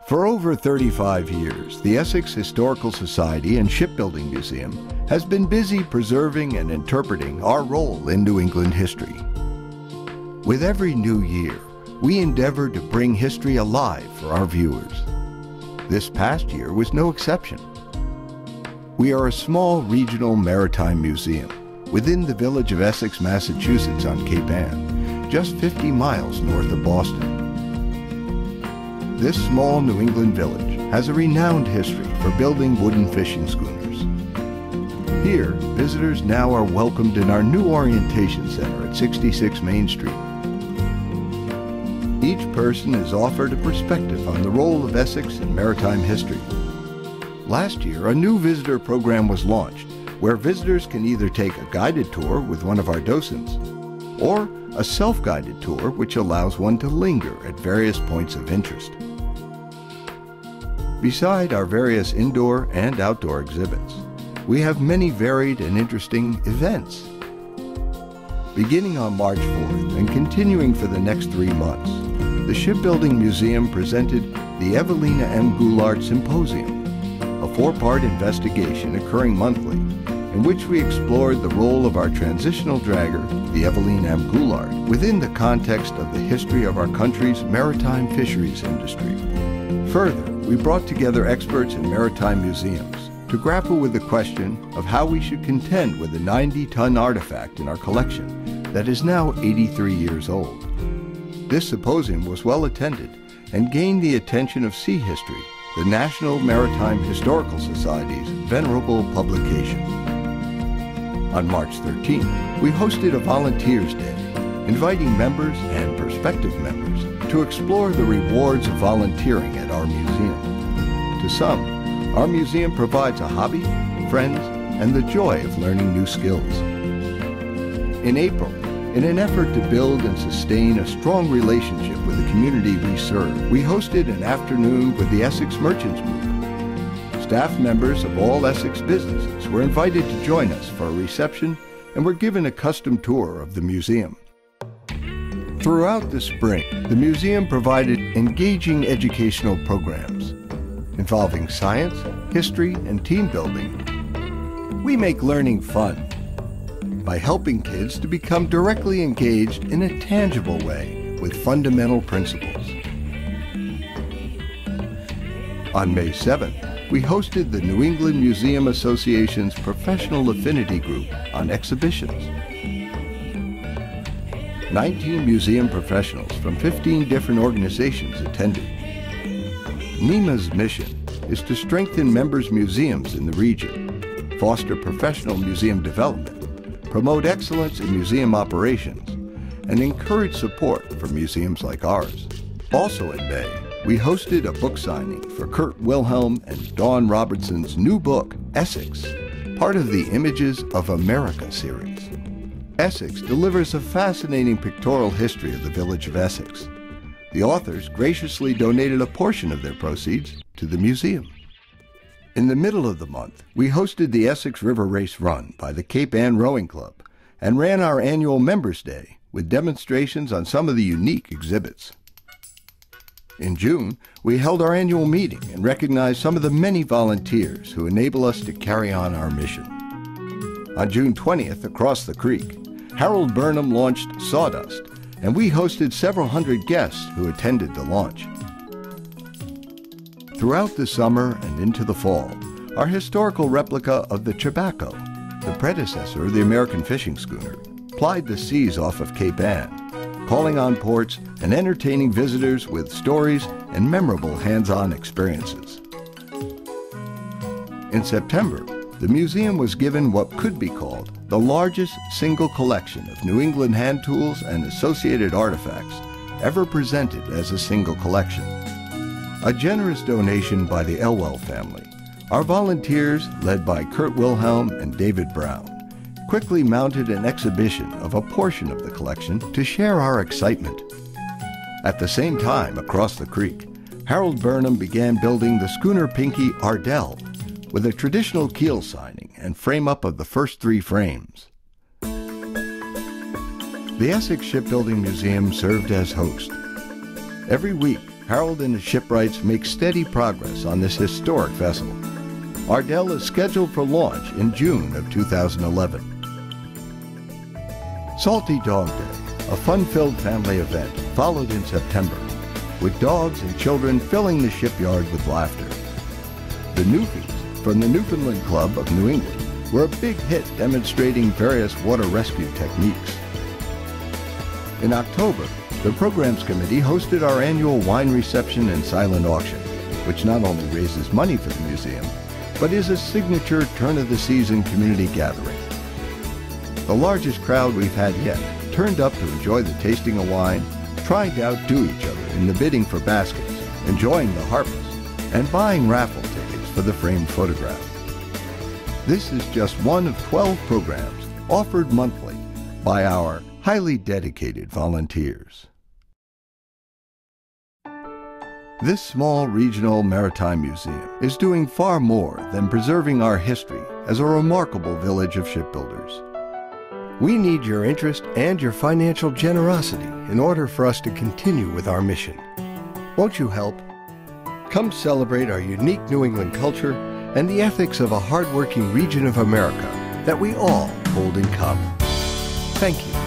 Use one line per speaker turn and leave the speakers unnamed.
For over 35 years, the Essex Historical Society and Shipbuilding Museum has been busy preserving and interpreting our role in New England history. With every new year, we endeavor to bring history alive for our viewers. This past year was no exception. We are a small regional maritime museum within the village of Essex, Massachusetts on Cape Ann, just 50 miles north of Boston. This small New England village has a renowned history for building wooden fishing schooners. Here, visitors now are welcomed in our new orientation center at 66 Main Street. Each person is offered a perspective on the role of Essex in maritime history. Last year, a new visitor program was launched where visitors can either take a guided tour with one of our docents or a self-guided tour which allows one to linger at various points of interest. Beside our various indoor and outdoor exhibits, we have many varied and interesting events. Beginning on March 4th and continuing for the next 3 months, the Shipbuilding Museum presented the Evelina M. Goulart Symposium, a 4-part investigation occurring monthly in which we explored the role of our transitional dragger, the Evelina M. Goulart, within the context of the history of our country's maritime fisheries industry. Further, we brought together experts in maritime museums to grapple with the question of how we should contend with a 90-ton artifact in our collection that is now 83 years old. This symposium was well attended and gained the attention of Sea History, the National Maritime Historical Society's venerable publication. On March 13th, we hosted a Volunteers Day, inviting members and prospective members to explore the rewards of volunteering at our museum. To some, our museum provides a hobby, friends, and the joy of learning new skills. In April, in an effort to build and sustain a strong relationship with the community we serve, we hosted an afternoon with the Essex Merchants Group. Staff members of all Essex businesses were invited to join us for a reception and were given a custom tour of the museum. Throughout the spring, the museum provided engaging educational programs involving science, history, and team building. We make learning fun by helping kids to become directly engaged in a tangible way with fundamental principles. On May 7th, we hosted the New England Museum Association's Professional Affinity Group on exhibitions. 19 museum professionals from 15 different organizations attended. NEMA's mission is to strengthen members' museums in the region, foster professional museum development, promote excellence in museum operations, and encourage support for museums like ours. Also in May, we hosted a book signing for Kurt Wilhelm and Dawn Robertson's new book, Essex, part of the Images of America series. Essex delivers a fascinating pictorial history of the village of Essex. The authors graciously donated a portion of their proceeds to the museum. In the middle of the month, we hosted the Essex River Race Run by the Cape Ann Rowing Club and ran our annual Members Day with demonstrations on some of the unique exhibits. In June, we held our annual meeting and recognized some of the many volunteers who enable us to carry on our mission. On June 20th, across the creek, Harold Burnham launched Sawdust, and we hosted several hundred guests who attended the launch. Throughout the summer and into the fall, our historical replica of the Chabaco, the predecessor of the American fishing schooner, plied the seas off of Cape Ann, calling on ports and entertaining visitors with stories and memorable hands-on experiences. In September, the museum was given what could be called the largest single collection of New England hand tools and associated artifacts ever presented as a single collection. A generous donation by the Elwell family, our volunteers, led by Kurt Wilhelm and David Brown, quickly mounted an exhibition of a portion of the collection to share our excitement. At the same time, across the creek, Harold Burnham began building the schooner Pinky Ardell with a traditional keel signing and frame-up of the first 3 frames. The Essex Shipbuilding Museum served as host. Every week, Harold and his shipwrights make steady progress on this historic vessel. Ardell is scheduled for launch in June of 2011. Salty Dog Day, a fun-filled family event, followed in September, with dogs and children filling the shipyard with laughter. The Newfies, from the Newfoundland Club of New England, were a big hit demonstrating various water rescue techniques. In October, the Programs Committee hosted our annual wine reception and silent auction, which not only raises money for the museum, but is a signature turn-of-the-season community gathering. The largest crowd we've had yet turned up to enjoy the tasting of wine, trying to outdo each other in the bidding for baskets, enjoying the harpers, and buying raffle tickets for the framed photograph. This is just one of 12 programs offered monthly by our highly dedicated volunteers. This small regional maritime museum is doing far more than preserving our history as a remarkable village of shipbuilders. We need your interest and your financial generosity in order for us to continue with our mission. Won't you help? Come celebrate our unique New England culture and the ethics of a hardworking region of America that we all hold in common. Thank you.